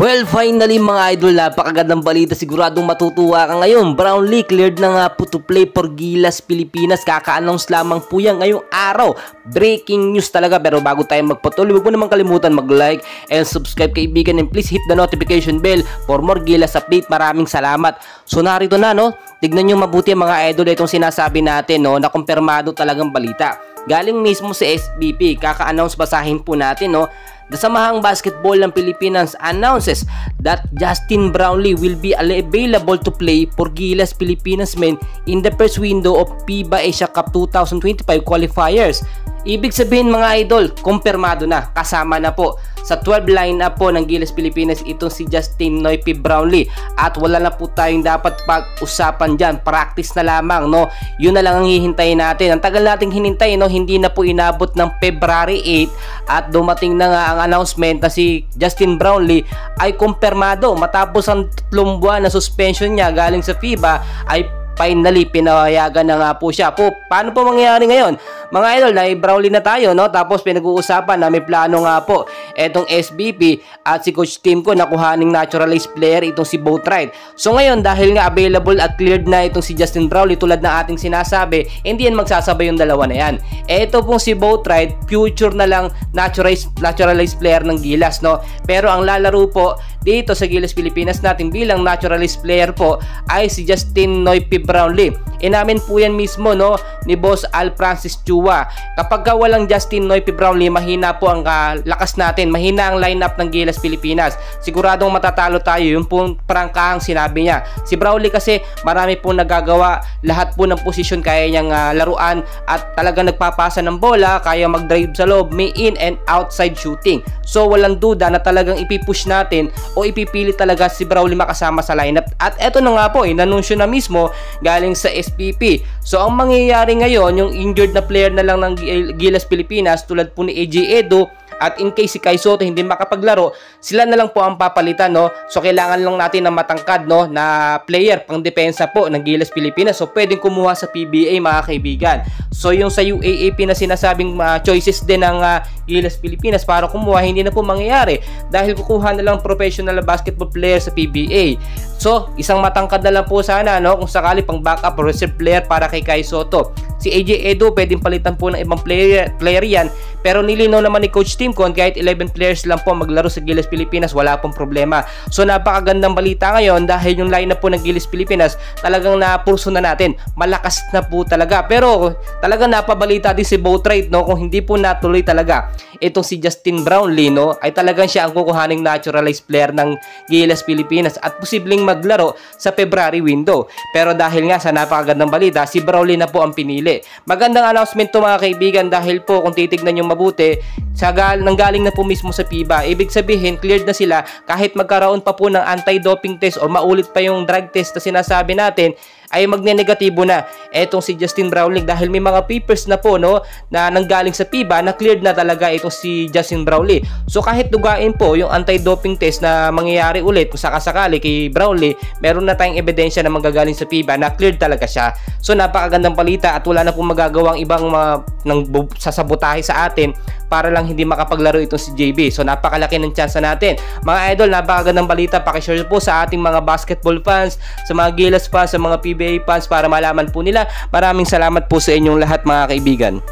Well, finally mga idol, napakagandang balita. Siguradong matutuwa ka ngayon. Brownlee cleared na nga po to play for Gilas Pilipinas. Kaka-announce lamang po yan ngayong araw. Breaking news talaga. Pero bago tayo magpatuloy, huwag mo naman kalimutan mag-like and subscribe kaibigan. And please hit the notification bell for more Gilas update. Maraming salamat. So narito na, no? Tignan nyo mabuti mga idol itong sinasabi natin, no? Na kumpirmado talagang balita. Galing mismo sa SBP. Kaka-announce, basahin po natin, no? The Samahang Basketball ng Pilipinas announces that Justin Brownlee will be available to play for Gilas Pilipinas men in the first window of FIBA Asia Cup 2025 qualifiers. Ibig sabihin mga idol, kumpirmado na, kasama na po sa 12 lineup po ng Gilas Pilipinas itong si Justin Noypi Brownlee, at wala na po tayong dapat pag-usapan dyan. Practice na lamang, no? Yun na lang ang hihintayin natin. Ang tagal nating hinintay, no? Hindi na po inabot ng February 8 at dumating na nga ang announcement na si Justin Brownlee ay kumpirmado matapos ang 3 buwan na suspension niya galing sa FIBA. Ay finally pinayagan na nga po siya. Paano po mangyayari ngayon? Mga idol, na Brownlee na tayo, no? Tapos pinag-uusapan na may plano nga po etong SBP at si Coach Tim ko nakuhaning naturalized player itong si Boatwright. So ngayon, dahil nga available at cleared na itong si Justin Brownlee tulad ng ating sinasabi, hindi yan magsasabay yung dalawa na yan. Ito pong si Boatwright, future na lang naturalized player ng Gilas, no? Pero ang lalaro po dito sa Gilas Pilipinas natin bilang naturalized player po ay si Justin Noypi Brownlee. Inamin po yan mismo, no, ni Boss Al Francis Chua. Kapag walang Justin Noypi Brownlee, mahina po ang lakas natin, mahina ang lineup ng Gilas Pilipinas. Siguradong matatalo tayo, yung pong prangkahang sinabi niya. Si Brownlee kasi marami pong nagagawa, lahat po ng posisyon kaya niyang laruan at talagang nagpapasa ng bola, kaya mag-drive sa loob, may in and outside shooting. So walang duda na talagang ipipush natin o ipipili talaga si Brownlee makasama sa lineup. At eto na nga po, inanunsyo na mismo galing sa SPP. So ang mangyayari ngayon, yung injured na player na lang ng Gilas Pilipinas tulad po ni AJ Edo, at in case si Kai Sotto hindi makapaglaro, sila na lang po ang papalitan, no? So kailangan lang natin ng matangkad, no, na player pang depensa po ng Gilas Pilipinas. So pwedeng kumuha sa PBA mga kaibigan. So yung sa UAAP na sinasabing choices din ng Gilas Pilipinas para kumuha, hindi na po mangyayari dahil kukuha na lang professional basketball player sa PBA. So isang matangkad na lang po sana, no, kung sakali pang backup or reserve player para kay Kai Sotto. Si AJ Edo pwedeng palitan po ng ibang player yan, pero nilinaw naman ni Coach Tim kung kahit 11 players lang po maglaro sa Gilas Pilipinas, wala pong problema. So napakagandang balita ngayon dahil yung lineup po ng Gilas Pilipinas talagang napurso na natin, malakas na po talaga. Pero talagang napabalita din si Boatwright, no, kung hindi po natuloy talaga itong si Justin Brownlee, no, ay talagang siya ang kukuhaning naturalized player ng Gilas Pilipinas at posibleng maglaro sa February window. Pero dahil nga sa napakagandang balita, si Brownlee na po ang pinili. Magandang announcement to mga kaibigan dahil po kung titignan nyo mabuti, nanggaling na po mismo sa FIBA. Ibig sabihin, cleared na sila kahit magkaroon pa po ng anti-doping test o maulit pa yung drug test na sinasabi natin, ay magne-negatibo na etong si Justin Brownlee dahil may mga papers na po, no, na nanggaling sa FIBA na cleared na talaga itong si Justin Brownlee. So kahit dugain po yung anti-doping test na mangyayari ulit kung sakasakali kay Brownlee, meron na tayong ebidensya na manggagaling sa FIBA na cleared talaga siya. So napakagandang balita at wala na pong magagawang ibang sasabotahe sa atin para lang hindi makapaglaro itong si JB. So napakalaki ng chance natin. Mga idol, napakagandang balita. Pakishare po sa ating mga basketball fans, sa mga Gilas fans, sa mga PBA fans para malaman po nila. Maraming salamat po sa inyong lahat mga kaibigan.